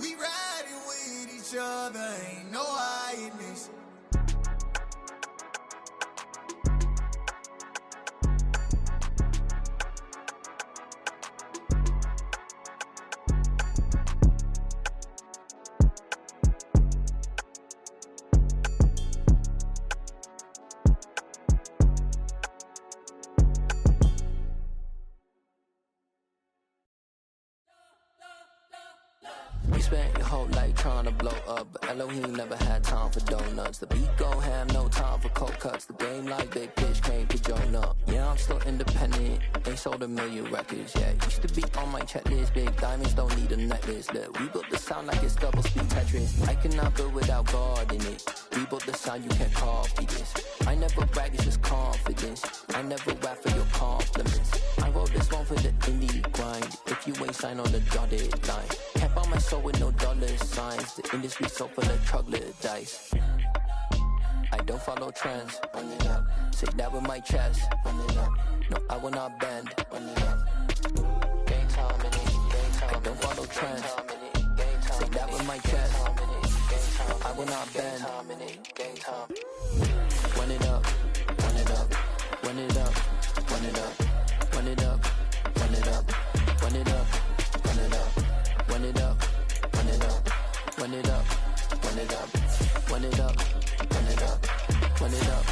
We riding with each other, ain't no hiding this. You spent your whole life trying to blow up, but Elohim never had time for donuts. The beat gon' have no time for cold cuts. The game like Big Fish came to join up. Yeah, I'm still independent, ain't sold a million records yet. Used to be on my checklist, big diamonds don't need a necklace. Look, we built the sound like it's double speed Tetris. I cannot build without God in it. We built the sound, you can't copy this. I never brag, it's just confidence. I never rap for your compliments. I wrote this one for the indie grind. If you ain't signed on the dotted line, can't buy my soul with no dollar signs. The industry so full of troglodytes. I don't follow trends. Run it up. Say that with my chest. Run it up. No, I will not bend. Run it up. Game time in it. Game time. I don't follow trends. Say that with my chest. No, I will not bend. Game time. Run it up. Run it up. Run it up. Run it up. Run it up. Run it up. Run it up. Run it up. Run it up. Run it up. Run it up. Run it up. Run it up. Run it up. Run it up.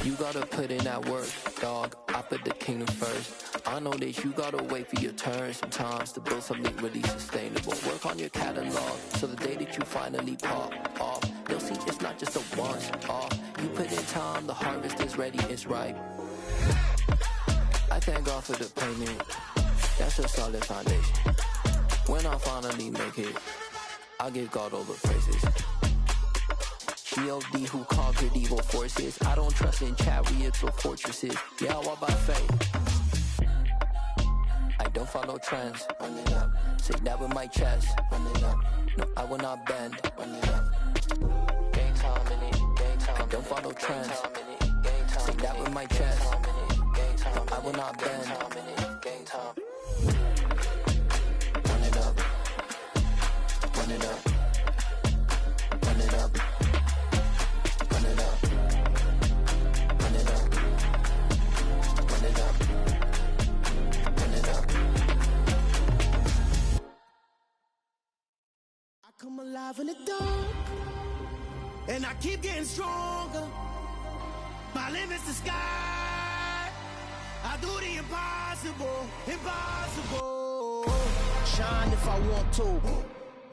You gotta put in that work, dog. I put the kingdom first. I know that you gotta wait for your turn sometimes to build something really sustainable. Work on your catalog so the day that you finally pop off, they'll see it's not just a once off. You put in time, the harvest is ready, it's ripe. I thank God for the payment. That's a solid foundation. When I finally make it, I'll give God all the praises. G.O.D. who conquered evil forces. I don't trust in chariots or fortresses. Yeah, I walk by faith. I don't follow trends. Run it up. Say that with my chest. Run it up. No, I will not bend. Run it up. Game time in it. Game time. I don't follow trends. Say that with my chest. No, I will not bend. Game time. Run it up. Run it up. Run it up. Run it up. Run it up. Run it up. Run it up. I come alive in the dark, and I keep getting stronger. My limit's the sky. I do the impossible, impossible. Shine if I want to.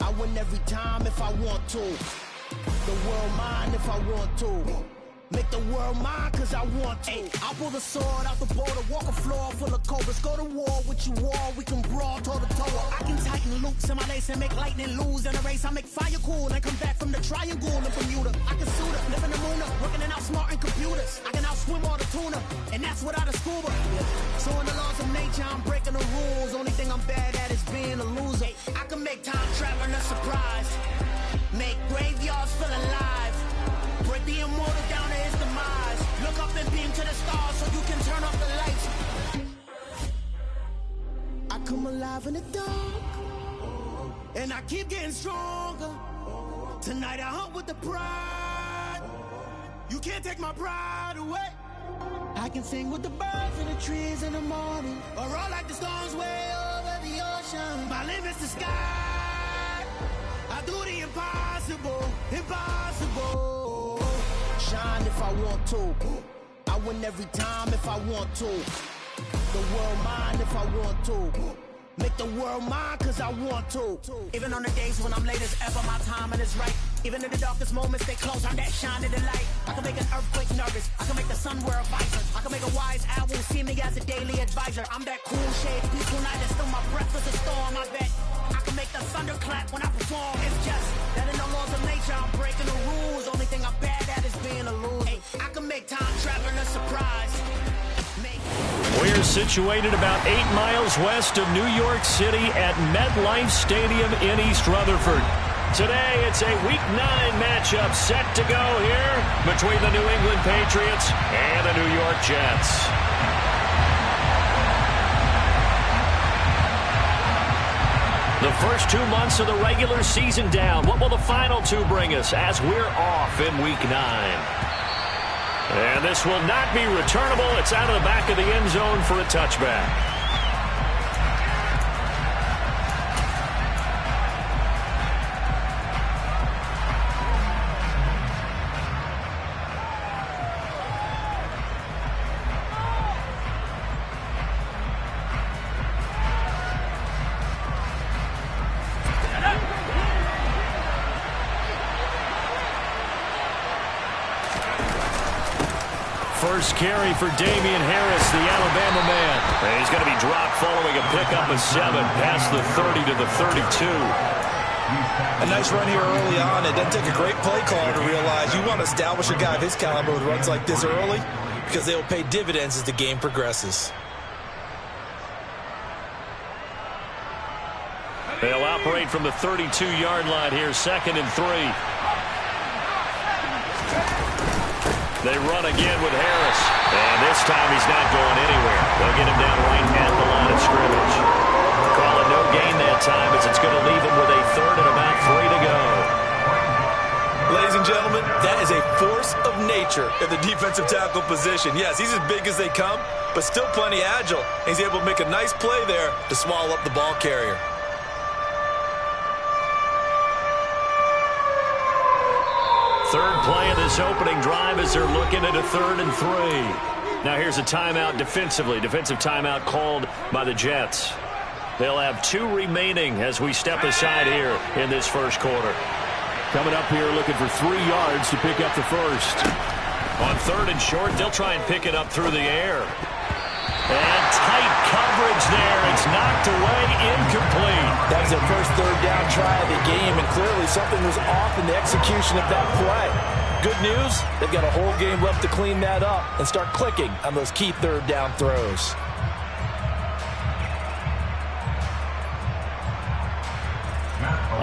I win every time if I want to. The world mine if I want to. Make the world mine cause I want to. Ay, I'll pull the sword out the border, walk a floor full of cobras. Go to war with you war, we can brawl toe to toe. I can tighten loops in my lace and make lightning lose in a race. I make fire cool and come back from the triangle in Bermuda. I can suit up, live in the moon up, working and outsmarting computers. I can outswim all the tuna, and that's without a scuba. So in the laws of nature, I'm breaking the rules. Only thing I'm bad at is being a loser. I can make time traveling a surprise, make graveyards feel alive, break the immortal down to his demise. Look up and beam to the stars so you can turn off the lights. I come alive in the dark, and I keep getting stronger. Tonight I hunt with the pride. You can't take my pride away. I can sing with the birds and the trees in the morning, or roll like the storms way over the ocean. My limit's the sky. I do the impossible, impossible. Shine if I want to. I win every time if I want to. The world mine if I want to. Make the world mine cause I want to. Even on the days when I'm late as ever, my timing is right. Even in the darkest moments, stay close, I'm that shine in the light. I can make an earthquake nervous, I can make the sun wear a visor. I can make a wise owl see me as a daily advisor. I'm that cool shade, peaceful night, and still my breath is a storm, I bet. I can make the thunder clap when I perform. It's just that in the laws of nature, I'm breaking the rules. Only thing I'm bad at is being a loser. Hey, I can make time traveling a surprise. We're situated about 8 miles west of New York City at MetLife Stadium in East Rutherford. Today, it's a Week 9 matchup set to go here between the New England Patriots and the New York Jets. The first 2 months of the regular season down. What will the final 2 bring us as we're off in Week 9? And this will not be returnable. It's out of the back of the end zone for a touchback. First carry for Damian Harris, the Alabama man. And he's going to be dropped following a pickup of 7 past the 30 to the 32. A nice run here early on. It doesn't take a great play caller to realize you want to establish a guy of his caliber with runs like this early because they will pay dividends as the game progresses. They'll operate from the 32-yard line here, 2nd and 3. They run again with Harris. And this time he's not going anywhere. They'll get him down right at the line of scrimmage. Call it no gain that time as it's going to leave him with a 3rd and about 3 to go. Ladies and gentlemen, that is a force of nature at the defensive tackle position. Yes, he's as big as they come, but still plenty agile. He's able to make a nice play there to swallow up the ball carrier. Third play of this opening drive as they're looking at a 3rd and 3. Now here's a timeout defensively. Defensive timeout called by the Jets. They'll have 2 remaining as we step aside here in this first quarter. Coming up here looking for 3 yards to pick up the first. On 3rd and short, they'll try and pick it up through the air. And tight coverage there. It's knocked away, incomplete. That was their first 3rd down try of the game, and clearly something was off in the execution of that play. Good news, they've got a whole game left to clean that up and start clicking on those key 3rd down throws.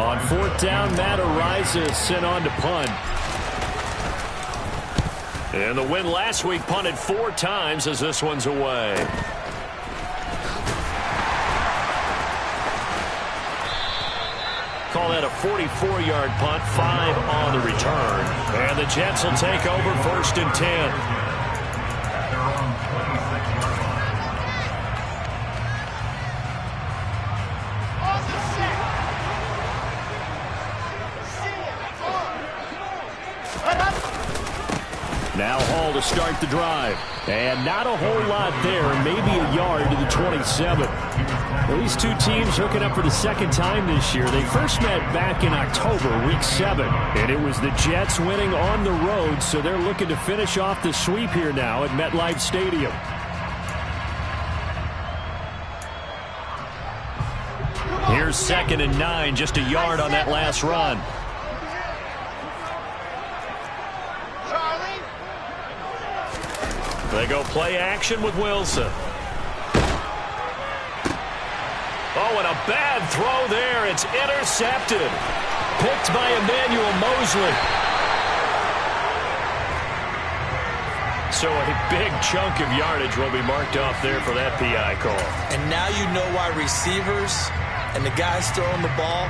On 4th down, Matt Araiza is sent on to punt. And the win last week punted 4 times as this one's away. Call that a 44-yard punt, 5 on the return. And the Jets will take over 1st and 10. Now Hall to start the drive. And not a whole lot there. Maybe a yard to the 27. Well, these 2 teams hooking up for the 2nd time this year. They first met back in October, week 7. And it was the Jets winning on the road, so they're looking to finish off the sweep here now at MetLife Stadium. Here's 2nd and 9, just a yard on that last run. They go play action with Wilson. Oh, and a bad throw there. It's intercepted. Picked by Emmanuel Mosley. So a big chunk of yardage will be marked off there for that PI call. And now you know why receivers and the guys throwing the ball,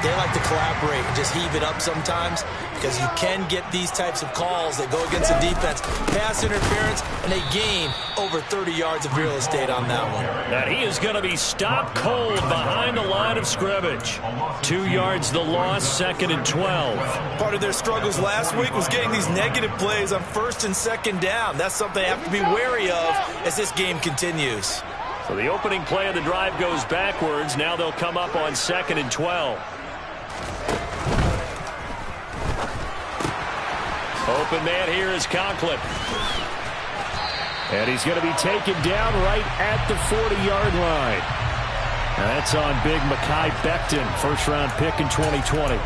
they like to collaborate and just heave it up sometimes because you can get these types of calls that go against the defense. Pass interference, and they gain over 30 yards of real estate on that one. And he is going to be stopped cold behind the line of scrimmage. 2 yards the loss, 2nd and 12. Part of their struggles last week was getting these negative plays on 1st and 2nd down. That's something they have to be wary of as this game continues. So the opening play of the drive goes backwards. Now they'll come up on 2nd and 12. Open man here is Conklin. And he's going to be taken down right at the 40-yard line. And that's on big Mekhi Becton, first-round pick in 2020.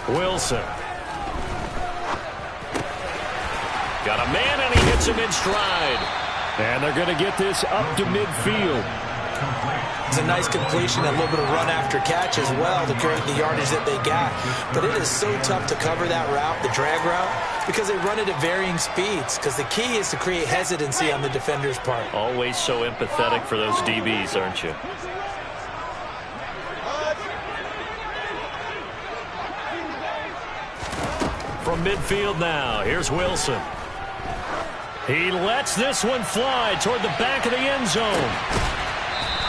Wilson. Got a man, and he hits him in stride. And they're going to get this up to midfield. It's a nice completion, a little bit of run after catch as well to create the yardage that they got. But it is so tough to cover that route, the drag route, because they run it at varying speeds. Because the key is to create hesitancy on the defender's part. Always so empathetic for those DBs, aren't you? From midfield now, here's Wilson. He lets this one fly toward the back of the end zone.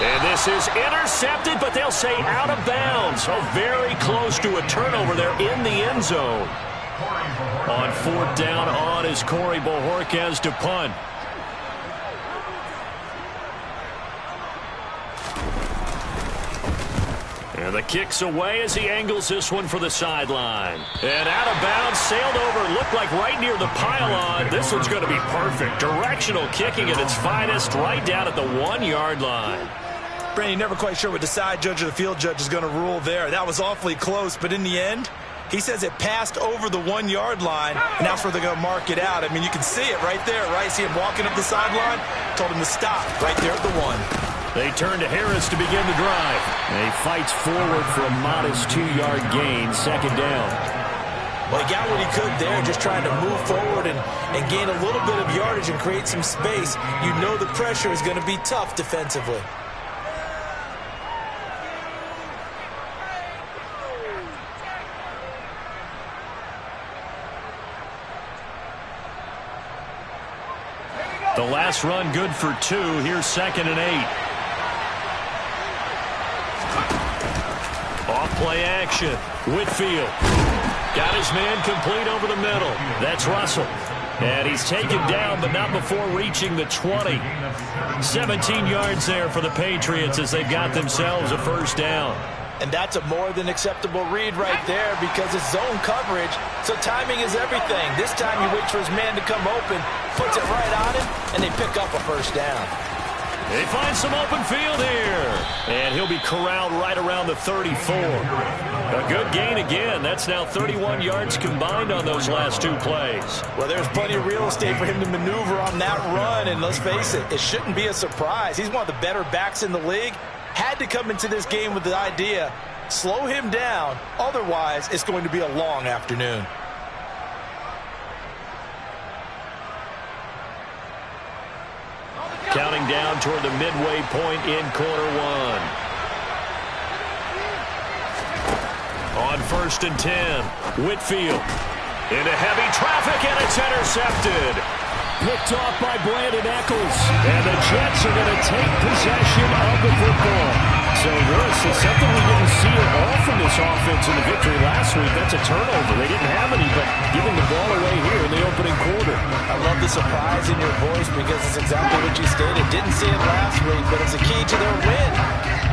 And this is intercepted, but they'll say out of bounds. So very close to a turnover there in the end zone. On fourth down on is Corey Bojorquez to punt. And the kick's away as he angles this one for the sideline. And out of bounds, sailed over, looked like right near the pylon. This one's going to be perfect. Directional kicking at its finest, right down at the 1-yard line. Brandon, never quite sure what the side judge or the field judge is going to rule there. That was awfully close, but in the end, he says it passed over the 1-yard line, and that's where they're going to mark it out. I mean, you can see it right there, right? See him walking up the sideline? Told him to stop right there at the 1. They turn to Harris to begin the drive. And he fights forward for a modest 2-yard gain, second down. Well, he got what he could there, just trying to move forward and gain a little bit of yardage and create some space. You know the pressure is going to be tough defensively. The last run good for 2. Here's 2nd and 8. Off-play action. Whitfield. Got his man complete over the middle. That's Russell. And he's taken down, but not before reaching the 20. 17 yards there for the Patriots as they've got themselves a first down. And that's a more than acceptable read right there because it's zone coverage, so timing is everything. This time he waits for his man to come open, puts it right on him, and they pick up a first down. They find some open field here. And he'll be corralled right around the 34. A good gain again. That's now 31 yards combined on those last 2 plays. Well, there's plenty of real estate for him to maneuver on that run, and let's face it, it shouldn't be a surprise. He's one of the better backs in the league. Had to come into this game with the idea, slow him down, otherwise it's going to be a long afternoon. Counting down toward the midway point in quarter 1. On 1st and 10, Whitfield into heavy traffic, and it's intercepted. Picked off by Brandon Eccles. And the Jets are going to take possession of the football. So this is something we didn't see at all from this offense in the victory last week. That's a turnover. They didn't have any, but giving the ball away here in the opening quarter. I love the surprise in your voice because it's exactly what you stated. Didn't see it last week, but it's a key to their win.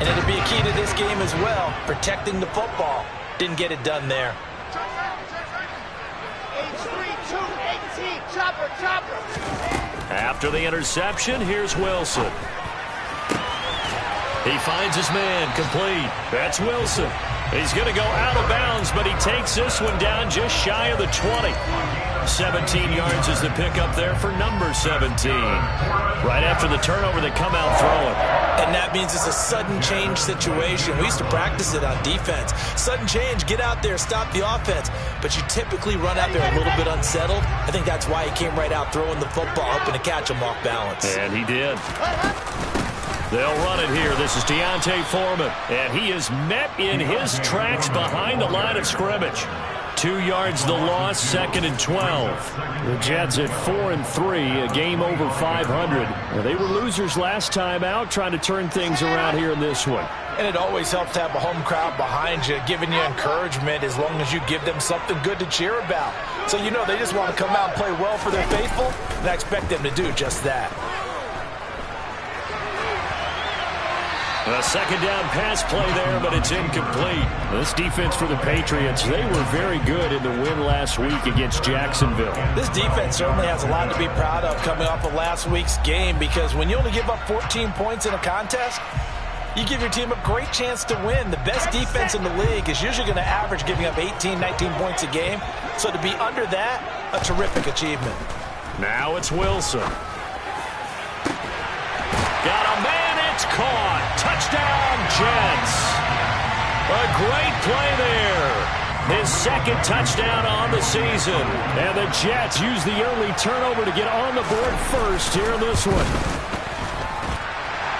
And it'll be a key to this game as well, protecting the football. Didn't get it done there. After the interception, here's Wilson. He finds his man complete. That's Wilson. He's going to go out of bounds, but he takes this one down just shy of the 20. 17 yards is the pickup there for number 17. Right after the turnover, they come out throwing. And that means it's a sudden change situation. We used to practice it on defense. Sudden change, get out there, stop the offense. But you typically run out there a little bit unsettled. I think that's why he came right out throwing the football, hoping to catch him off balance. And he did. They'll run it here. This is Deontay Foreman. And he is met in his tracks behind the line of scrimmage. 2 yards the loss, 2nd and 12. The Jets at 4-3, a game over 500. They were losers last time out, trying to turn things around here in this one. And it always helps to have a home crowd behind you, giving you encouragement as long as you give them something good to cheer about. So you know they just want to come out and play well for their faithful, and I expect them to do just that. A second down pass play there, but it's incomplete. This defense for the Patriots, they were very good in the win last week against Jacksonville. This defense certainly has a lot to be proud of coming off of last week's game because when you only give up 14 points in a contest, you give your team a great chance to win. The best defense in the league is usually going to average giving up 18, 19 points a game. So to be under that, a terrific achievement. Now it's Wilson. Got a man in It's caught. Touchdown, Jets. A great play there. His second touchdown on the season. And the Jets use the early turnover to get on the board first here in this one.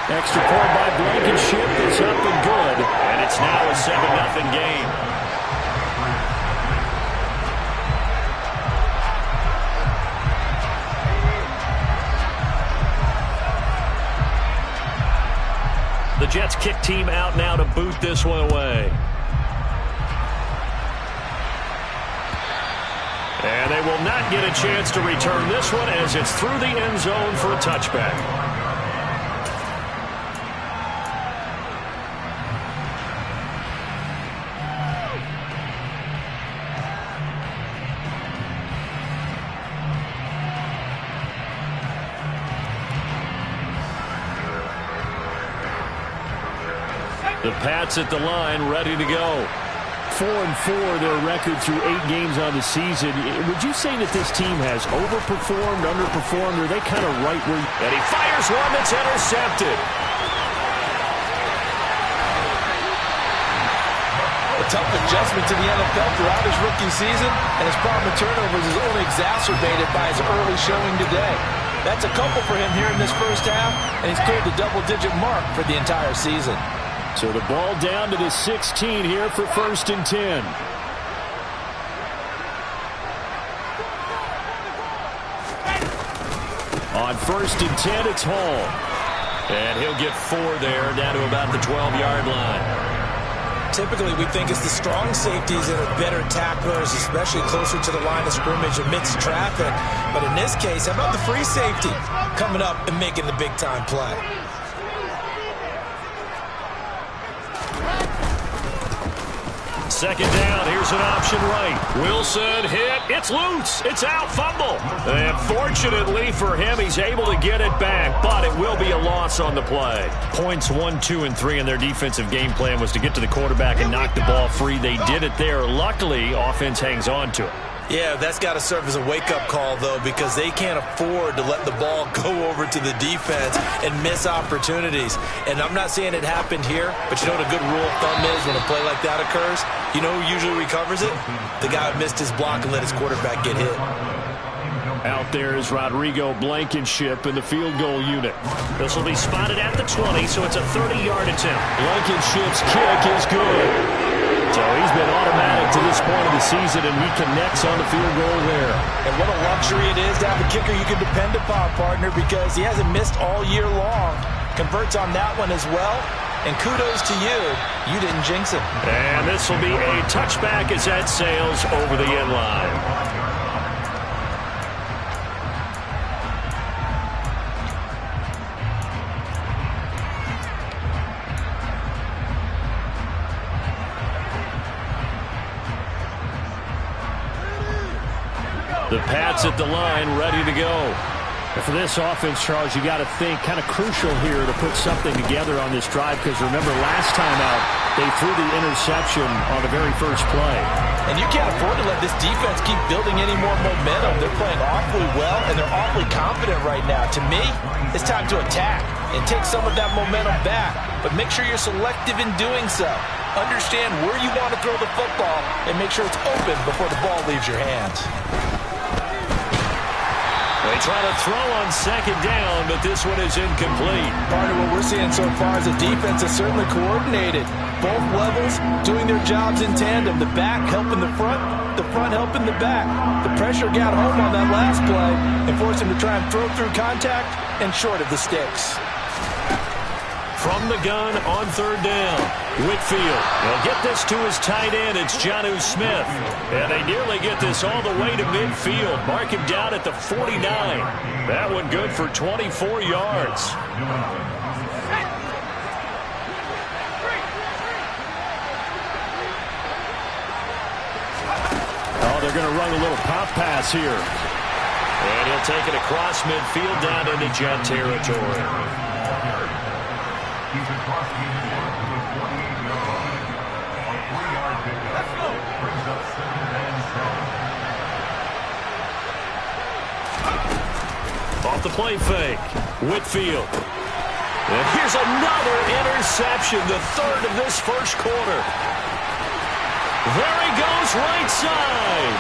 Extra point by Blankenship is up and good. And it's now a 7-0 game. The Jets kick team out now to boot this one away. And they will not get a chance to return this one as it's through the end zone for a touchback. The Pats at the line, ready to go. 4-4, their record through 8 games on the season. Would you say that this team has overperformed, underperformed, or are they kind of right where... And he fires one that's intercepted. A tough adjustment to the NFL throughout his rookie season, and his problem with turnovers is only exacerbated by his early showing today. That's a couple for him here in this first half, and he's cleared the double-digit mark for the entire season. So the ball down to the 16 here for 1st and 10. On 1st and 10, it's Hall. And he'll get 4 there, down to about the 12-yard line. Typically, we think it's the strong safeties that are better tacklers, especially closer to the line of scrimmage amidst traffic. But in this case, how about the free safety coming up and making the big-time play? Second down, here's an option right. Wilson hit, it's loose, it's out, fumble. And fortunately for him, he's able to get it back, but it will be a loss on the play. Points 1, 2, and 3 in their defensive game plan was to get to the quarterback and knock the ball free. They did it there. Luckily, offense hangs on to it. Yeah, that's got to serve as a wake-up call, though, because they can't afford to let the ball go over to the defense and miss opportunities. And I'm not saying it happened here, but you know what a good rule of thumb is when a play like that occurs? You know who usually recovers it? The guy who missed his block and let his quarterback get hit. Out there is Rodrigo Blankenship in the field goal unit. This will be spotted at the 20, so it's a 30-yard attempt. Blankenship's kick is good. So he's been automatic to this point of the season, and he connects on the field goal there. And what a luxury it is to have a kicker you can depend upon, partner, because he hasn't missed all year long. Converts on that one as well. And kudos to you. You didn't jinx him. And this will be a touchback as that sails over the end line. The Pats at the line, ready to go. And for this offense, Charles, you got to think kind of crucial here to put something together on this drive, because remember last time out, they threw the interception on the very first play. And you can't afford to let this defense keep building any more momentum. They're playing awfully well, and they're awfully confident right now. To me, it's time to attack and take some of that momentum back. But make sure you're selective in doing so. Understand where you want to throw the football and make sure it's open before the ball leaves your hands. They try to throw on second down, but this one is incomplete. Partner, what we're seeing so far is the defense is certainly coordinated. Both levels doing their jobs in tandem. The back helping the front helping the back. The pressure got home on that last play and forced him to try and throw through contact and short of the sticks. From the gun on third down, Whitfield. They'll get this to his tight end. It's Jonnu Smith. And they nearly get this all the way to midfield. Mark him down at the 49. That one good for 24 yards. Oh, they're going to run a little pop pass here. And he'll take it across midfield down into Jet territory. Off the play fake, Whitfield. And here's another interception, the third of this first quarter. There he goes, right side.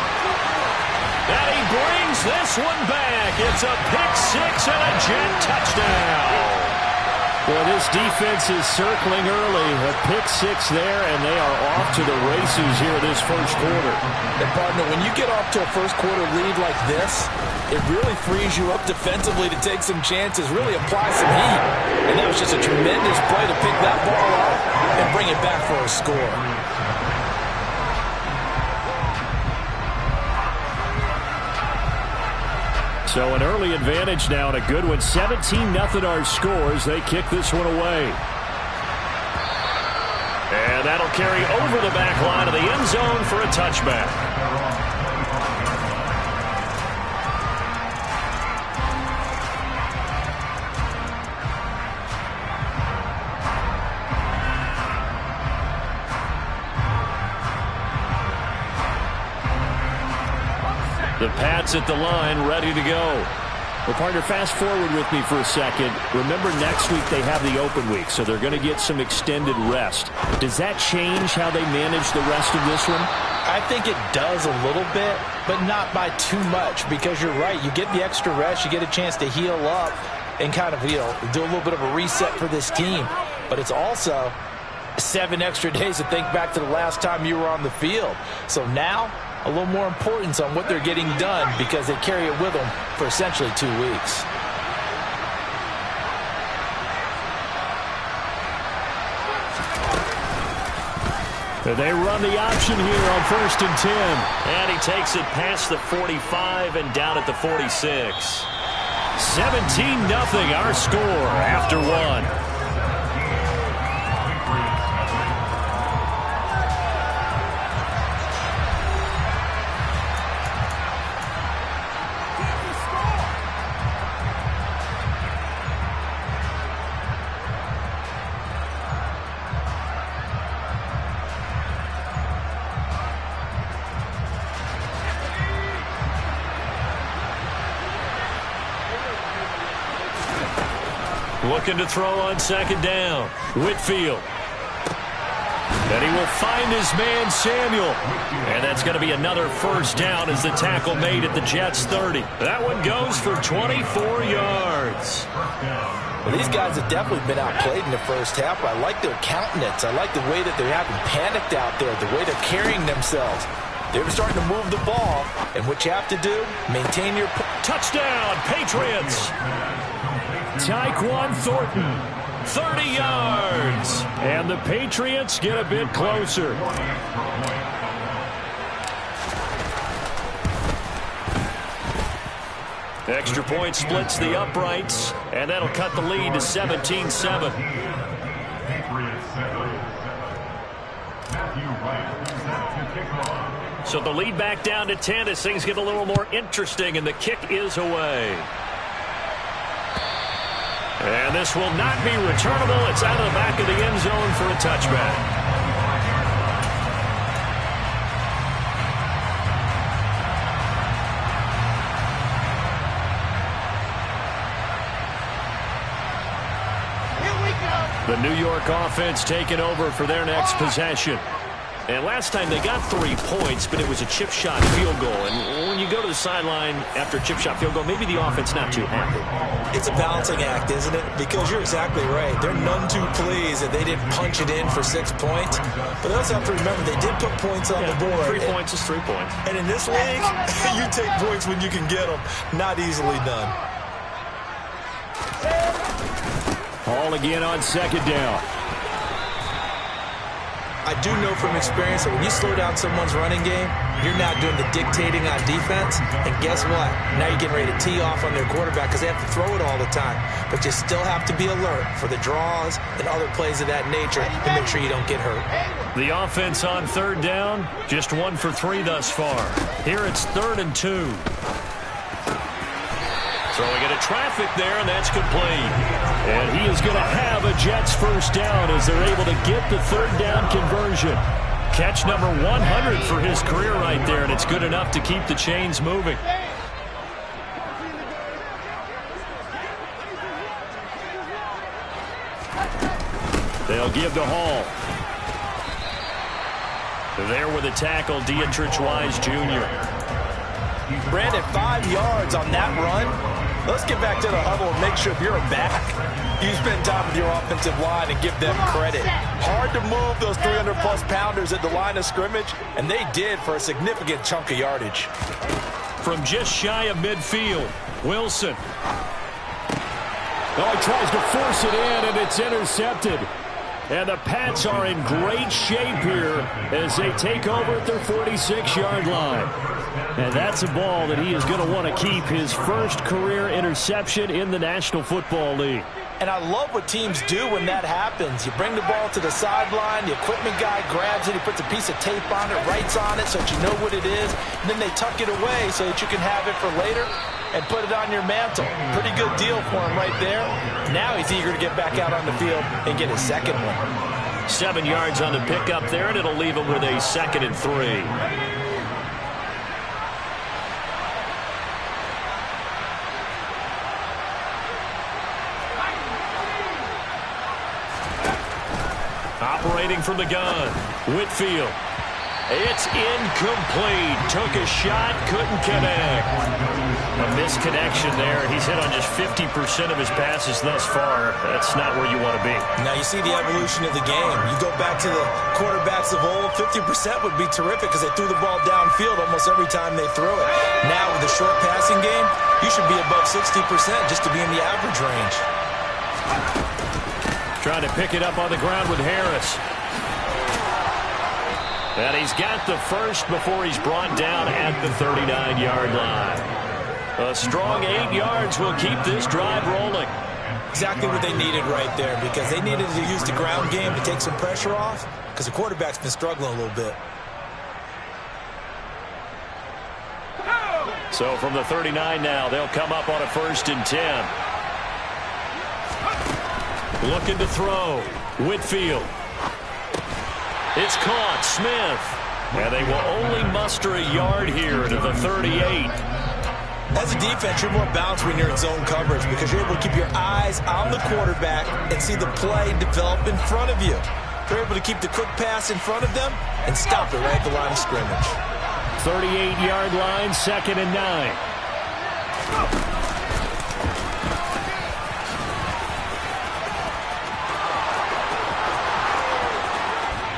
And he brings this one back. It's a pick-6 and a Jet touchdown. Well, this defense is circling early. A pick-6 there, and they are off to the races here this first quarter. And, partner, when you get off to a first-quarter lead like this, it really frees you up defensively to take some chances, really apply some heat. And that was just a tremendous play to pick that ball off and bring it back for a score. So an early advantage now and a good one. 17-0 our scores. They kick this one away. And that'll carry over the back line of the end zone for a touchback. The Pats at the line, ready to go. Well, partner, fast forward with me for a second. Remember, next week they have the open week, so they're going to get some extended rest. Does that change how they manage the rest of this one? I think it does a little bit, but not by too much, because you're right. You get the extra rest. You get a chance to heal up and kind of, do a little bit of a reset for this team. But it's also 7 extra days to think back to the last time you were on the field. So now, a little more importance on what they're getting done because they carry it with them for essentially 2 weeks. They run the option here on 1st and 10. And he takes it past the 45 and down at the 46. 17-0 our score after 1. Looking to throw on 2nd down. Whitfield. And he will find his man, Samuel. And that's going to be another 1st down as the tackle made at the Jets' 30. That one goes for 24 yards. Well, these guys have definitely been outplayed in the first half. I like their countenance. I like the way that they haven't panicked out there, the way they're carrying themselves. They're starting to move the ball. And what you have to do, maintain your... Touchdown, Patriots! Tyquan Thornton, 30 yards. And the Patriots get a bit closer. Extra point splits the uprights, and that'll cut the lead to 17-7. So the lead back down to 10 as things get a little more interesting, and the kick is away. And this will not be returnable. It's out of the back of the end zone for a touchback. The New York offense taking over for their next possession. And last time they got 3 points, but it was a chip shot field goal. And when you go to the sideline after a chip shot field goal, maybe the offense not too happy. It's a balancing act, isn't it? Because you're exactly right. They're none too pleased that they didn't punch it in for 6 points. But they also have to remember they did put points on the board. 3 points is 3 points. And in this league, you take points when you can get them. Not easily done. Ball again on 2nd down. I do know from experience that when you slow down someone's running game, you're not doing the dictating on defense. And guess what? Now you're getting ready to tee off on their quarterback because they have to throw it all the time. But you still have to be alert for the draws and other plays of that nature to make sure you don't get hurt. The offense on 3rd down, just 1 for 3 thus far. Here it's 3rd and 2. Throwing into traffic there, and that's complete. And he is going to have a Jets 1st down as they're able to get the 3rd down conversion. Catch number 100 for his career right there, and it's good enough to keep the chains moving. They'll give to Hall. There with a tackle, Dietrich Wise Jr. Brandon, 5 yards on that run. Let's get back to the huddle and make sure if you're a back, you spend time with your offensive line and give them credit. Hard to move those 300-plus pounders at the line of scrimmage, and they did for a significant chunk of yardage. From just shy of midfield, Wilson. Oh, he tries to force it in, and it's intercepted. And the Pats are in great shape here as they take over at their 46-yard line. And that's a ball that he is going to want to keep, his first career interception in the National Football League. And I love what teams do when that happens. You bring the ball to the sideline, the equipment guy grabs it, he puts a piece of tape on it, writes on it so that you know what it is, and then they tuck it away so that you can have it for later and put it on your mantle. Pretty good deal for him right there. Now he's eager to get back out on the field and get his second one. 7 yards on the pickup there, and it'll leave him with a 2nd and 3. Operating from the gun, Whitfield. It's incomplete. Took a shot, couldn't connect. A misconnection there. He's hit on just 50% of his passes thus far. That's not where you want to be. Now you see the evolution of the game. You go back to the quarterbacks of old, 50% would be terrific because they threw the ball downfield almost every time they threw it. Now with the short passing game, you should be above 60% just to be in the average range. Trying to pick it up on the ground with Harris. And he's got the first before he's brought down at the 39-yard line. A strong 8 yards will keep this drive rolling. Exactly what they needed right there because they needed to use the ground game to take some pressure off because the quarterback's been struggling a little bit. So from the 39 now, they'll come up on a 1st and 10. Looking to throw. Whitfield. It's caught. Smith. And they will only muster a yard here to the 38. As a defense, you're more balanced when you're in zone coverage because you're able to keep your eyes on the quarterback and see the play develop in front of you. You're able to keep the quick pass in front of them and stop it right at the line of scrimmage. 38-yard line, 2nd and 9.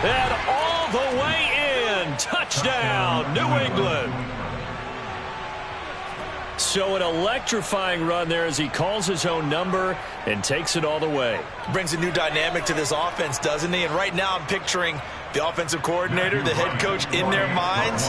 And all the way in. Touchdown, New England. So an electrifying run there as he calls his own number and takes it all the way. Brings a new dynamic to this offense, doesn't he? And right now I'm picturing the offensive coordinator, the head coach in their minds,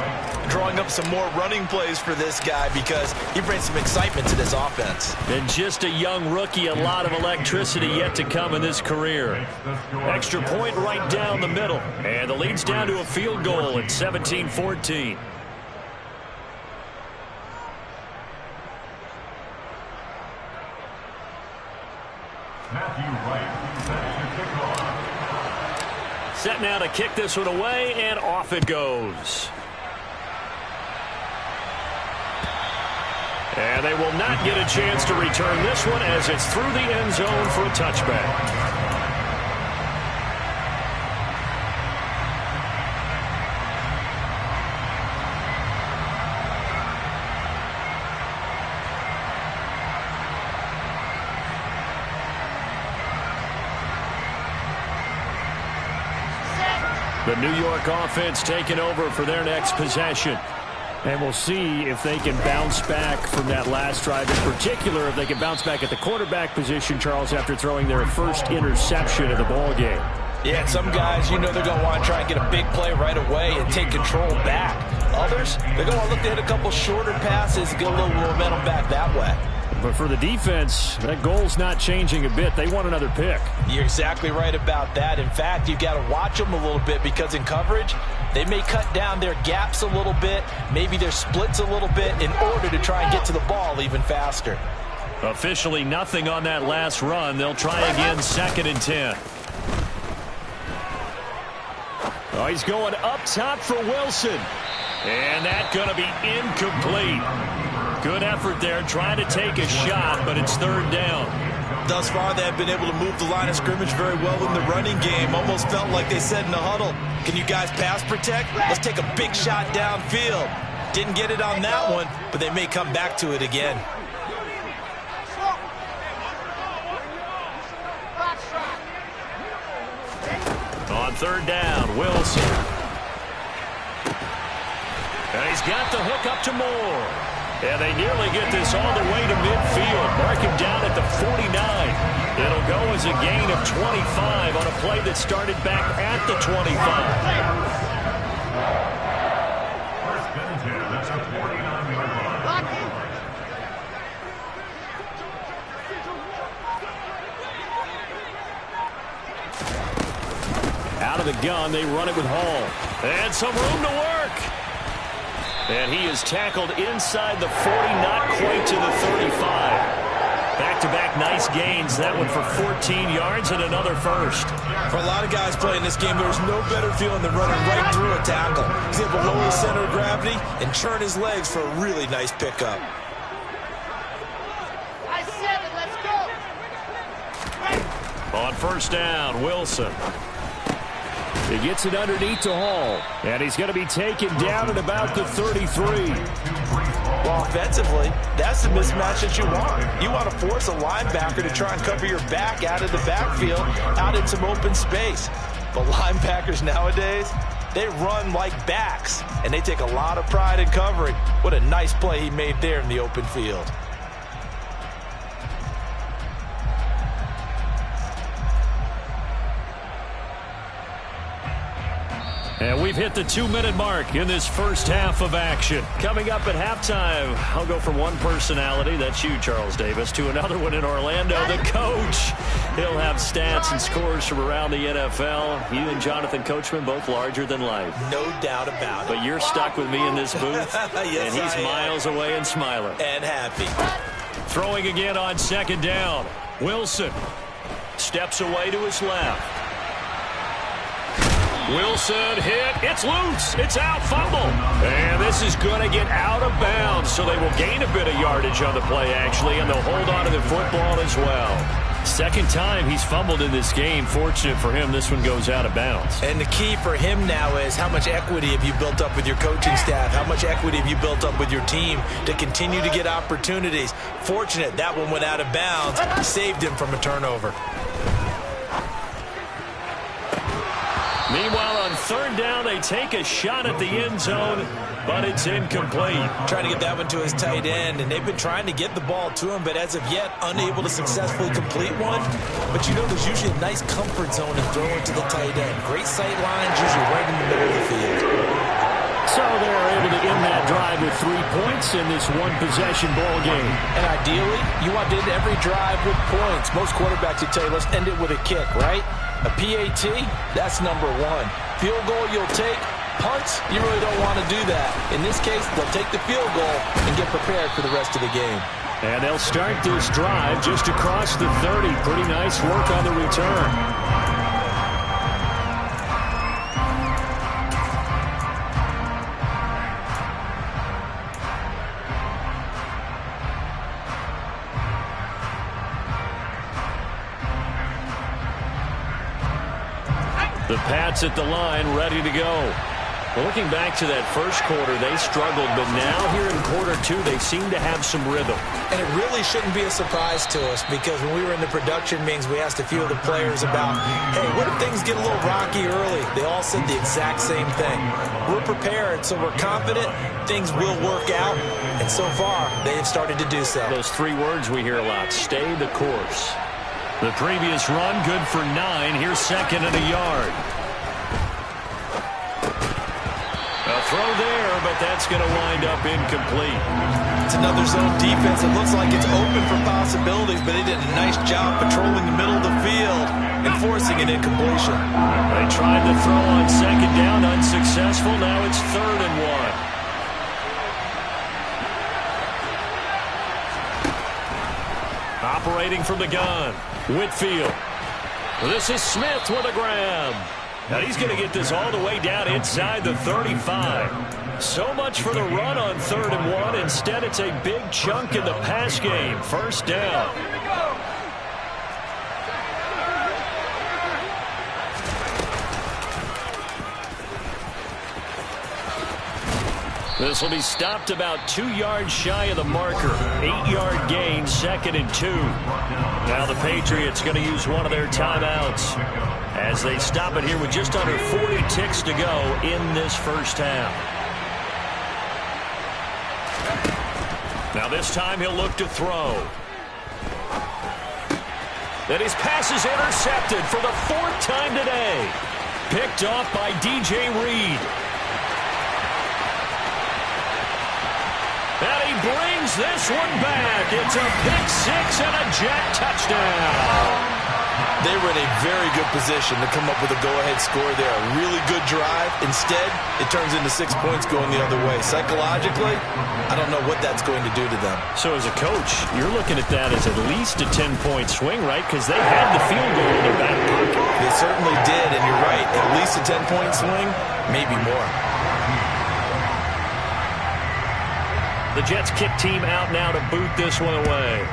drawing up some more running plays for this guy because he brings some excitement to this offense. And just a young rookie, a lot of electricity yet to come in this career. Extra point right down the middle. And the lead's down to a field goal at 17-14. Set now to kick this one away, and off it goes. And they will not get a chance to return this one as it's through the end zone for a touchback. The New York offense taking over for their next possession. And we'll see if they can bounce back from that last drive. In particular, if they can bounce back at the quarterback position, Charles, after throwing their first interception of the ball game. Yeah, some guys, you know they're going to want to try and get a big play right away and take control back. Others, they're going to want to look to hit a couple shorter passes and get a little momentum back that way. But for the defense, that goal's not changing a bit. They want another pick. You're exactly right about that. In fact, you've got to watch them a little bit because in coverage, they may cut down their gaps a little bit, maybe their splits a little bit in order to try and get to the ball even faster. Officially nothing on that last run. They'll try again, 2nd and 10. Oh, he's going up top for Wilson. And that's going to be incomplete. Good effort there, trying to take a shot, but it's 3rd down. thus far, they have been able to move the line of scrimmage very well in the running game. Almost felt like they said in the huddle, can you guys pass protect? Let's take a big shot downfield. Didn't get it on that one, but they may come back to it again. On third down, Wilson. And he's got the hook up to Moore. And they nearly get this all the way to midfield. Mark him down at the 49. It'll go as a gain of 25 on a play that started back at the 25. Out of the gun, they run it with Hall. And some room to work. And he is tackled inside the 40, not quite to the 35. Back-to-back nice gains. That one for 14 yards and another first. For a lot of guys playing this game, there's no better feeling than running right through a tackle. He's able to lower his center of gravity and churn his legs for a really nice pickup. On first down, Wilson. He gets it underneath to Hall. And he's going to be taken down at about the 33. Well, offensively, that's the mismatch that you want. You want to force a linebacker to try and cover your back out of the backfield, out in some open space. But linebackers nowadays, they run like backs, and they take a lot of pride in covering. What a nice play he made there in the open field. And we've hit the 2-minute mark in this first half of action. Coming up at halftime, I'll go from one personality, that's you, Charles Davis, to another one in Orlando, the coach. He'll have stats and scores from around the NFL. You and Jonathan Coachman, both larger than life. No doubt about it. But you're stuck with me in this booth, yes, and he's miles away and smiling. And happy. Throwing again on second down. Wilson steps away to his left. Wilson hit. It's loose. It's out. Fumble. And this is going to get out of bounds, so they will gain a bit of yardage on the play, actually, and they'll hold on to the football as well. Second time he's fumbled in this game. Fortunate for him, this one goes out of bounds. And the key for him now is how much equity have you built up with your coaching staff? How much equity have you built up with your team to continue to get opportunities? Fortunate that one went out of bounds. Saved him from a turnover. Meanwhile, on third down, they take a shot at the end zone, but it's incomplete. Trying to get that one to his tight end, and they've been trying to get the ball to him, but as of yet, unable to successfully complete one. But you know there's usually a nice comfort zone in throwing to the tight end. Great sight lines, usually right in the middle of the field. So they're able to end that drive with 3 points in this one-possession ball game. And ideally, you want to end every drive with points. Most quarterbacks would tell you, let's end it with a kick, right? A PAT, that's number one. Field goal you'll take. Punts, you really don't want to do that. In this case, they'll take the field goal and get prepared for the rest of the game. And they'll start this drive just across the 30. Pretty nice work on the return. The Pats at the line, ready to go. Well, looking back to that first quarter, they struggled, but now here in quarter two, they seem to have some rhythm. And it really shouldn't be a surprise to us, because when we were in the production meetings, we asked a few of the players about, hey, what if things get a little rocky early? They all said the exact same thing. We're prepared, so we're confident things will work out, and so far, they have started to do so. Those three words we hear a lot, stay the course. The previous run, good for 9. Here's second and a yard. A throw there, but that's going to wind up incomplete. It's another zone defense. It looks like it's open for possibilities, but they did a nice job patrolling the middle of the field and forcing an incompletion. They tried to throw on second down, unsuccessful. Now it's 3rd and 1. Operating from the gun, Whitfield. This is Smith with a grab. Now he's going to get this all the way down inside the 35. So much for the run on 3rd and 1. Instead, it's a big chunk in the pass game. First down. This will be stopped about 2 yards shy of the marker. 8-yard gain, 2nd and 2. Now the Patriots going to use one of their timeouts as they stop it here with just under 40 ticks to go in this first half. Now this time he'll look to throw. And his pass is intercepted for the 4th time today. Picked off by DJ Reed. And he brings this one back. It's a pick-6 and a Jet touchdown. They were in a very good position to come up with a go-ahead score there. A really good drive. Instead, it turns into 6 points going the other way. Psychologically, I don't know what that's going to do to them. So as a coach, you're looking at that as at least a 10-point swing, right? Because they had the field goal in their back pocket. They certainly did, and you're right. At least a 10-point swing, maybe more. The Jets kick team out now to boot this one away.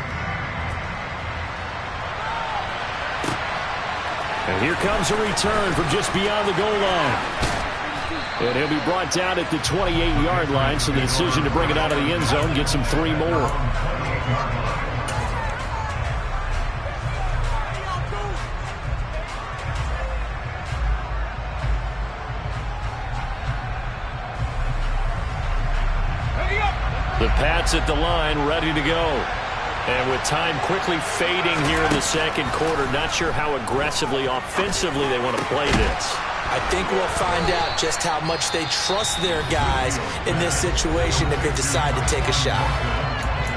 And here comes a return from just beyond the goal line. And he'll be brought down at the 28-yard line, so the decision to bring it out of the end zone gets him 3 more. The Pats at the line, ready to go. And with time quickly fading here in the second quarter, not sure how aggressively, offensively they want to play this. I think we'll find out just how much they trust their guys in this situation if they decide to take a shot.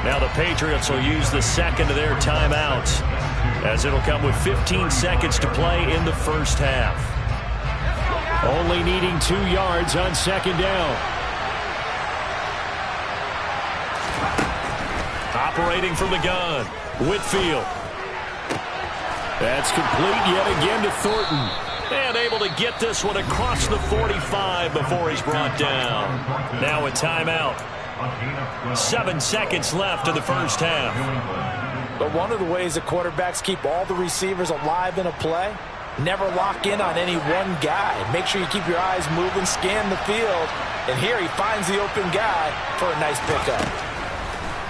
Now the Patriots will use the second of their timeouts, as it'll come with 15 seconds to play in the first half. Only needing 2 yards on second down. Operating from the gun, Whitfield. That's complete yet again to Thornton. And able to get this one across the 45 before he's brought down. Now a timeout. 7 seconds left in the first half. But one of the ways that quarterbacks keep all the receivers alive in a play, never lock in on any one guy. Make sure you keep your eyes moving, scan the field. And here he finds the open guy for a nice pickup.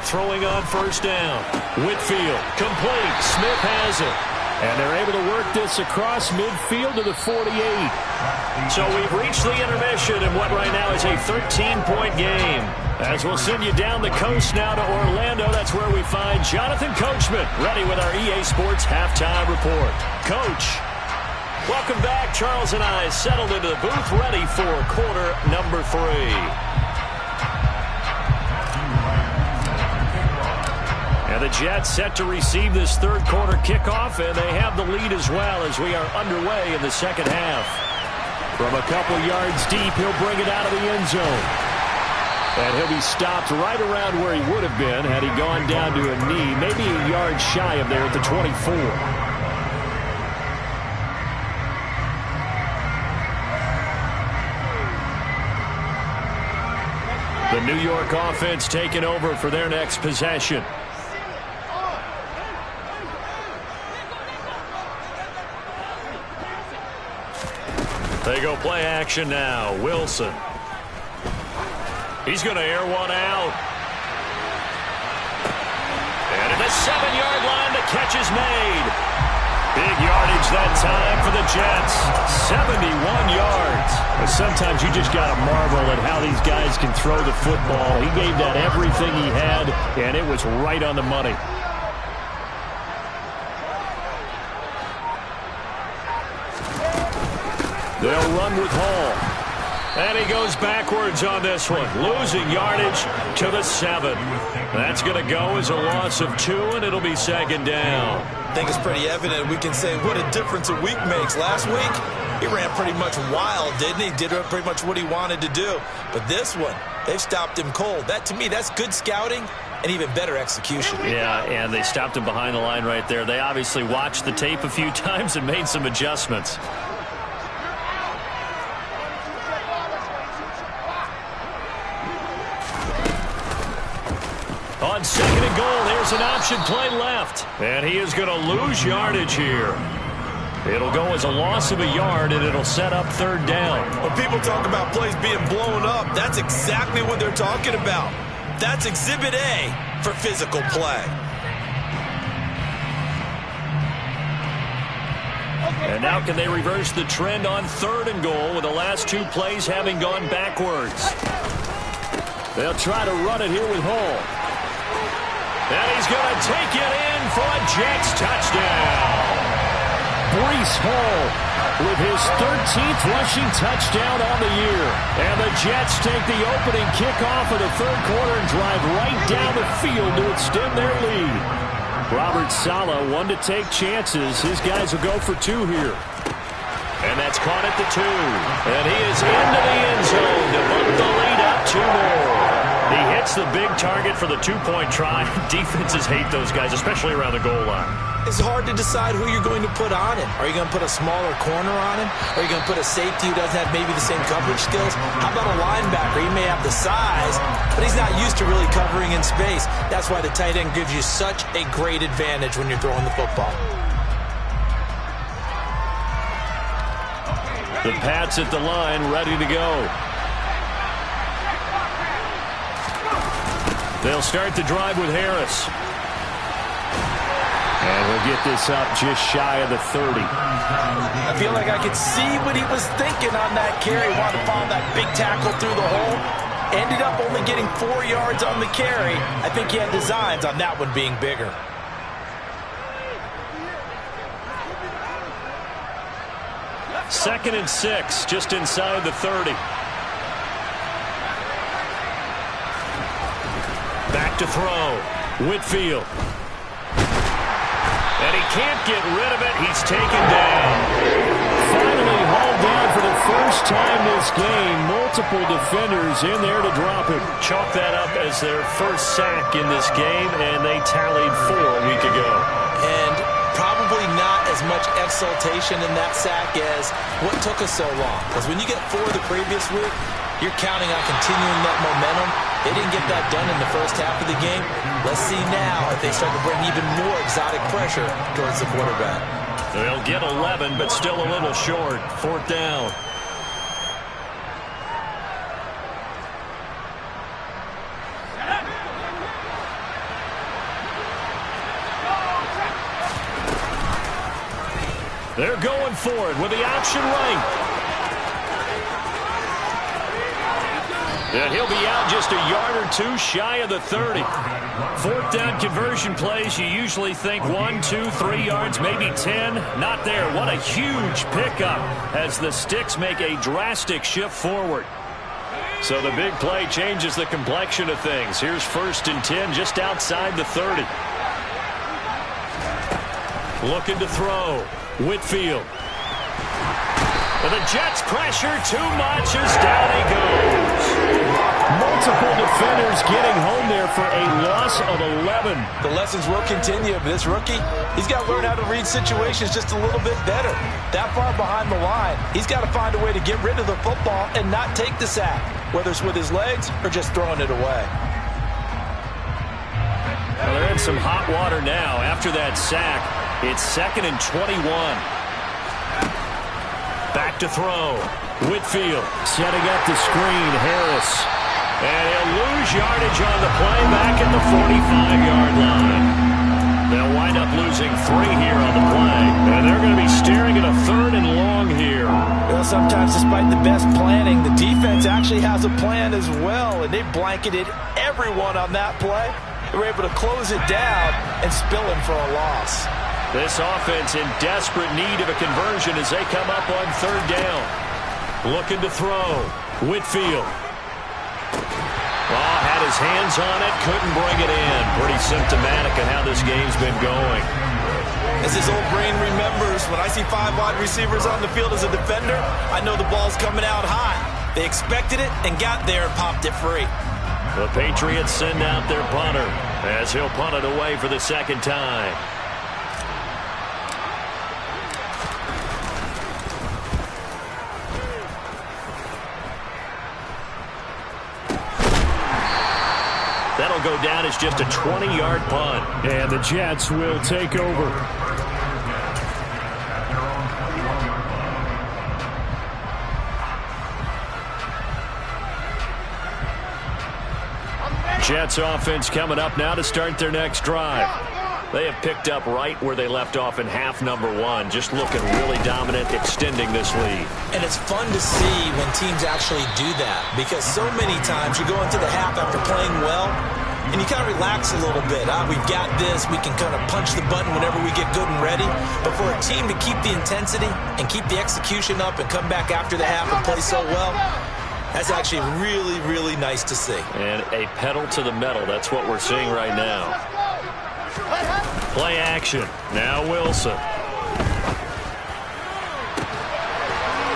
Throwing on first down. Whitfield, complete. Smith has it. And they're able to work this across midfield to the 48. So we've reached the intermission in what right now is a 13-point game. As we'll send you down the coast now to Orlando, that's where we find Jonathan Coachman, ready with our EA Sports Halftime Report. Coach, welcome back. Charles and I settled into the booth, ready for quarter number 3. And the Jets set to receive this third quarter kickoff, and they have the lead as well as we are underway in the second half. From a couple yards deep, he'll bring it out of the end zone. And he'll be stopped right around where he would have been had he gone down to a knee, maybe a yard shy of there at the 24. The New York offense taking over for their next possession. They go play action now. Wilson. He's going to air one out. And at the 7-yard line, the catch is made. Big yardage that time for the Jets. 71 yards. Sometimes you just got to marvel at how these guys can throw the football. He gave that everything he had, and it was right on the money. They'll run with Hall. And he goes backwards on this one. Losing yardage to the 7. That's going to go as a loss of 2, and it'll be second down. I think it's pretty evident. We can say what a difference a week makes. Last week, he ran pretty much wild, didn't he? Did pretty much what he wanted to do. But this one, they've stopped him cold. That, to me, that's good scouting and even better execution. Yeah, and they stopped him behind the line right there. They obviously watched the tape a few times and made some adjustments. On second and goal, here's an option play left. And he is going to lose yardage here. It'll go as a loss of a yard, and it'll set up third down. When people talk about plays being blown up, that's exactly what they're talking about. That's Exhibit A for physical play. And now can they reverse the trend on 3rd and goal with the last 2 plays having gone backwards? They'll try to run it here with Hall. And he's going to take it in for a Jets touchdown. Breece Hall with his 13th rushing touchdown on the year. And the Jets take the opening kickoff of the 3rd quarter and drive right down the field to extend their lead. Robert Saleh, one to take chances. His guys will go for 2 here. And that's caught at the 2. And he is into the end zone to bump the lead up 2 more. He hits the big target for the 2-point try. Defenses hate those guys, especially around the goal line. It's hard to decide who you're going to put on him. Are you going to put a smaller corner on him? Or are you going to put a safety who doesn't have maybe the same coverage skills? How about a linebacker? He may have the size, but he's not used to really covering in space. That's why the tight end gives you such a great advantage when you're throwing the football. The Pats at the line, ready to go. They'll start the drive with Harris. And we'll get this up just shy of the 30. I feel like I could see what he was thinking on that carry. Wanted to follow that big tackle through the hole. Ended up only getting 4 yards on the carry. I think he had designs on that one being bigger. Second and 6, just inside the 30. Back to throw. Whitfield. And he can't get rid of it. He's taken down. Finally hauled down for the first time this game. Multiple defenders in there to drop him. Chalk that up as their first sack in this game, and they tallied 4 a week ago. And probably not as much exultation in that sack as what took us so long. Because when you get 4 the previous week, you're counting on continuing that momentum. They didn't get that done in the first half of the game. Let's see now if they start to bring even more exotic pressure towards the quarterback. They'll get 11, but still a little short. 4th down. They're going for it with the option right. And he'll be out just a yard or 2 shy of the 30. 4th down conversion plays, you usually think 1, 2, 3 yards, maybe 10. Not there. What a huge pickup as the Sticks make a drastic shift forward. So the big play changes the complexion of things. Here's 1st and 10 just outside the 30. Looking to throw. Whitfield. And the Jets pressure too much as down he goes. Multiple defenders getting home there for a loss of 11. The lessons will continue, but this rookie, he's got to learn how to read situations just a little bit better. That far behind the line, he's got to find a way to get rid of the football and not take the sack, whether it's with his legs or just throwing it away. Well, they're in some hot water now. After that sack, it's 2nd and 21. Back to throw. Whitfield setting up the screen. Harris. And he'll lose yardage on the play back at the 45-yard line. They'll wind up losing 3 here on the play. And they're going to be staring at a 3rd and long here. Well, sometimes despite the best planning, the defense actually has a plan as well. And they blanketed everyone on that play. They were able to close it down and spill him for a loss. This offense in desperate need of a conversion as they come up on 3rd down. Looking to throw. Whitfield. Oh, had his hands on it, couldn't bring it in. Pretty symptomatic of how this game's been going. As his old brain remembers, when I see 5 wide receivers on the field as a defender, I know the ball's coming out hot. They expected it and got there and popped it free. The Patriots send out their punter as he'll punt it away for the 2nd time. That'll go down as just a 20-yard punt. And the Jets will take over. Jets offense coming up now to start their next drive. They have picked up right where they left off in half number 1, just looking really dominant, extending this lead. And it's fun to see when teams actually do that, because so many times you go into the half after playing well, and you kind of relax a little bit. We've got this. We can kind of punch the button whenever we get good and ready. But for a team to keep the intensity and keep the execution up and come back after the half and play so well, that's actually really, really nice to see. And a pedal to the metal. That's what we're seeing right now. Play action. Now Wilson.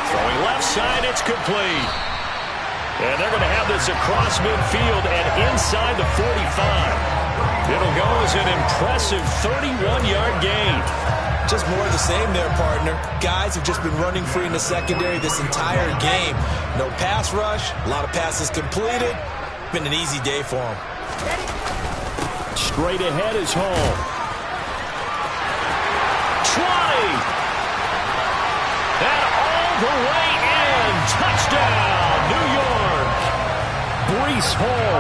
Throwing left side. It's complete. And they're going to have this across midfield and inside the 45. It'll go as an impressive 31-yard gain. Just more of the same there, partner. Guys have just been running free in the secondary this entire game. No pass rush, a lot of passes completed. Been an easy day for them. Straight ahead is Hall. 20. And all the way in. Touchdown, New York. Breece Hall,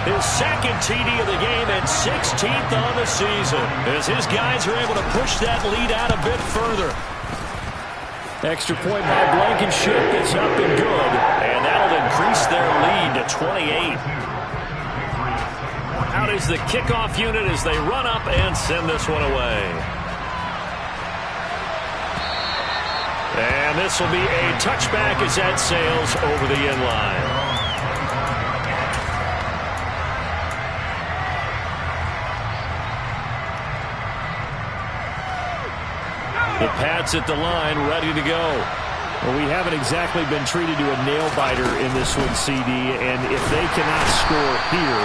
his second TD of the game and 16th on the season, as his guys are able to push that lead out a bit further. Extra point by Blankenship is up and good. And that'll increase their lead to 28. Out is the kickoff unit as they run up and send this one away. And this will be a touchback as that sails over the end line. The Pats at the line, ready to go. Well, we haven't exactly been treated to a nail-biter in this one, CD, and if they cannot score here,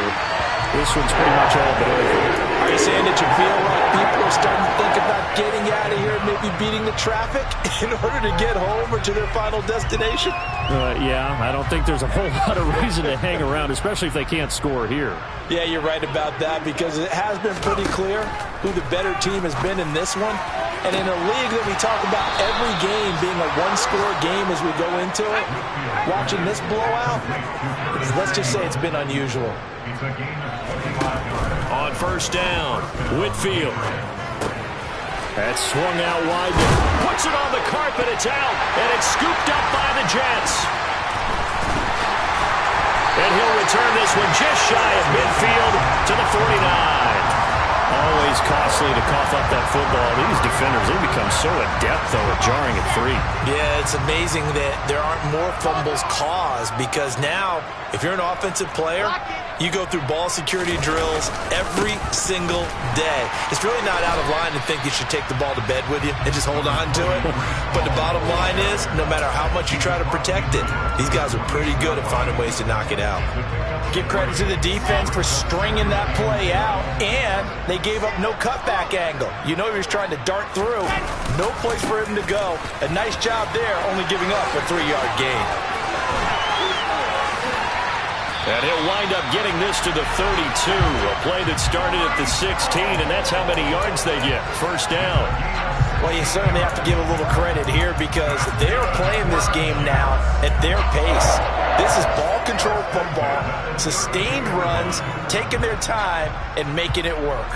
this one's pretty much all but over. Are you saying that you feel like people are starting to think about getting out of here and maybe beating the traffic in order to get home or to their final destination? Yeah, I don't think there's a whole lot of reason to hang around, especially if they can't score here. Yeah, you're right about that, because it has been pretty clear who the better team has been in this one. And in a league that we talk about every game being a one-score game as we go into it, watching this blowout, let's just say it's been unusual. On first down, Whitfield. That's swung out wide. Puts it on the carpet. It's out. And it's scooped up by the Jets. And he'll return this one just shy of midfield to the 49. Always costly to cough up that football. These defenders, they become so adept, though, at jarring it free. Yeah, it's amazing that there aren't more fumbles caused, because now, if you're an offensive player, you go through ball security drills every single day. It's really not out of line to think you should take the ball to bed with you and just hold on to it. But the bottom line is, no matter how much you try to protect it, these guys are pretty good at finding ways to knock it out. Give credit to the defense for stringing that play out, and they gave up no cutback angle. You know he was trying to dart through. No place for him to go. A nice job there, only giving up a 3-yard gain. And he'll wind up getting this to the 32. A play that started at the 16, and that's how many yards they get. First down. Well, you certainly have to give a little credit here, because they're playing this game now at their pace. This is ball control football, sustained runs, taking their time and making it work.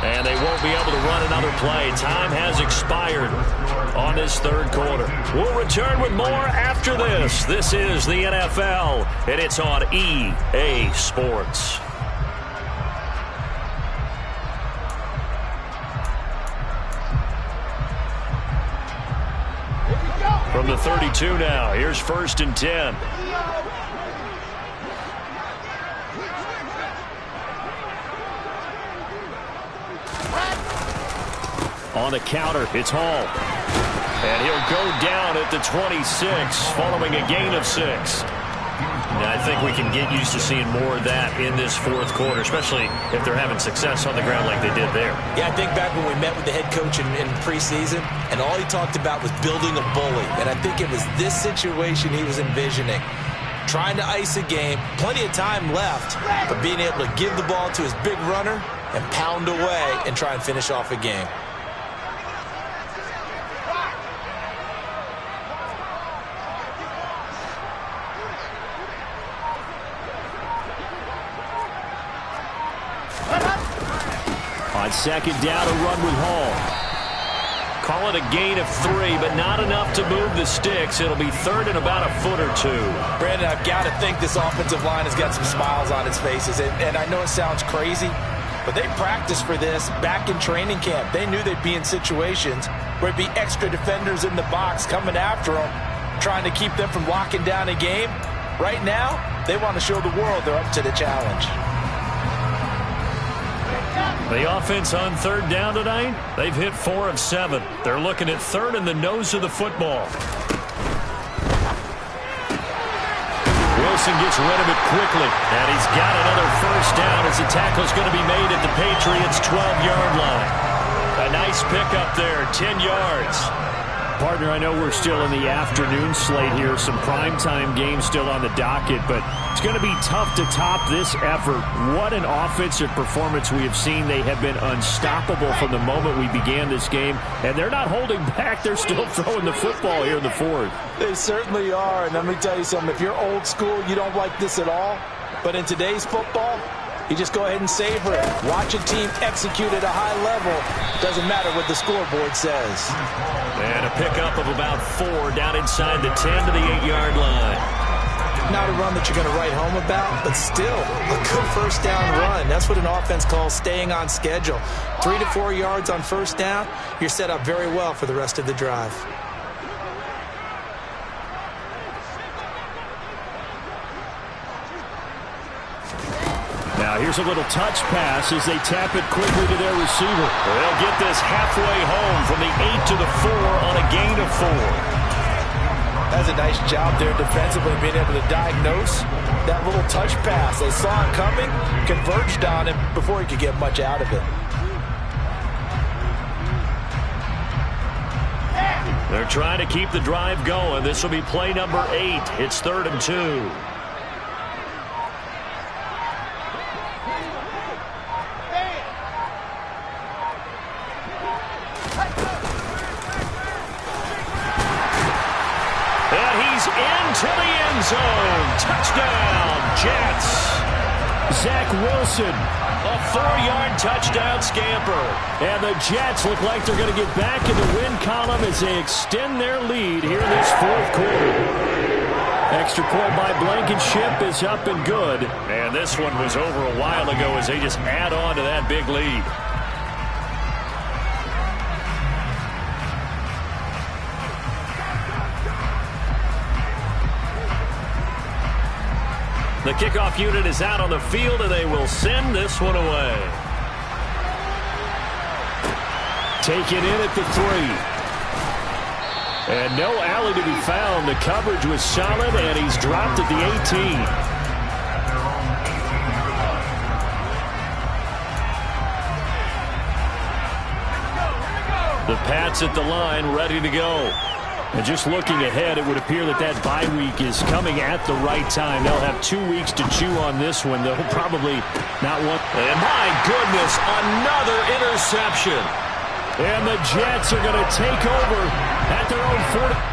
And they won't be able to run another play. Time has expired on this third quarter. We'll return with more after this. This is the NFL, and it's on EA Sports. From the 32 now, here's first and 10. On the counter, it's Hall. And he'll go down at the 26 following a gain of 6. I think we can get used to seeing more of that in this fourth quarter, especially if they're having success on the ground like they did there. Yeah, I think back when we met with the head coach in preseason, and all he talked about was building a bully. And I think it was this situation he was envisioning. Trying to ice a game, plenty of time left, but being able to give the ball to his big runner and pound away and try and finish off a game. On second down, a run with Hall. Call it a gain of 3, but not enough to move the sticks. It'll be third and about a foot or two. Brandon, I've got to think this offensive line has got some smiles on its faces. And I know it sounds crazy, but they practiced for this back in training camp. They knew they'd be in situations where it'd be extra defenders in the box coming after them, trying to keep them from locking down a game. Right now, they want to show the world they're up to the challenge. The offense on third down tonight, they've hit 4 of 7. They're looking at third in the nose of the football. Wilson gets rid of it quickly, and he's got another first down as the tackle's going to be made at the Patriots' 12-yard line. A nice pickup there, 10 yards. Partner, I know we're still in the afternoon slate here, some primetime games still on the docket, but it's going to be tough to top this effort. What an offensive performance we have seen. They have been unstoppable from the moment we began this game, and they're not holding back. They're still throwing the football here in the fourth. They certainly are, and let me tell you something. If you're old school, you don't like this at all, but in today's football, you just go ahead and savor it. Watch a team execute at a high level. Doesn't matter what the scoreboard says. And a pickup of about 4 down inside the 10 to the 8-yard line. Not a run that you're going to write home about, but still a good first down run. That's what an offense calls staying on schedule. 3 to 4 yards on first down, you're set up very well for the rest of the drive. Now here's a little touch pass as they tap it quickly to their receiver. They'll get this halfway home from the 8 to the 4 on a gain of 4. That's a nice job there defensively, being able to diagnose that little touch pass. They saw it coming, converged on him before he could get much out of it. They're trying to keep the drive going. This will be play number 8. It's 3rd and 2. Into the end zone. Touchdown, Jets. Zach Wilson. A 4-yard touchdown scamper. And the Jets look like they're going to get back in the win column as they extend their lead here in this fourth quarter. Extra point by Blankenship is up and good. And this one was over a while ago as they just add on to that big lead. The kickoff unit is out on the field, and they will send this one away. Taken in at the 3. And no alley to be found. The coverage was solid, and he's dropped at the 18. The Pats at the line, ready to go. And just looking ahead, it would appear that that bye week is coming at the right time. They'll have 2 weeks to chew on this one. They'll probably not want... And my goodness, another interception. And the Jets are going to take over at their own 40.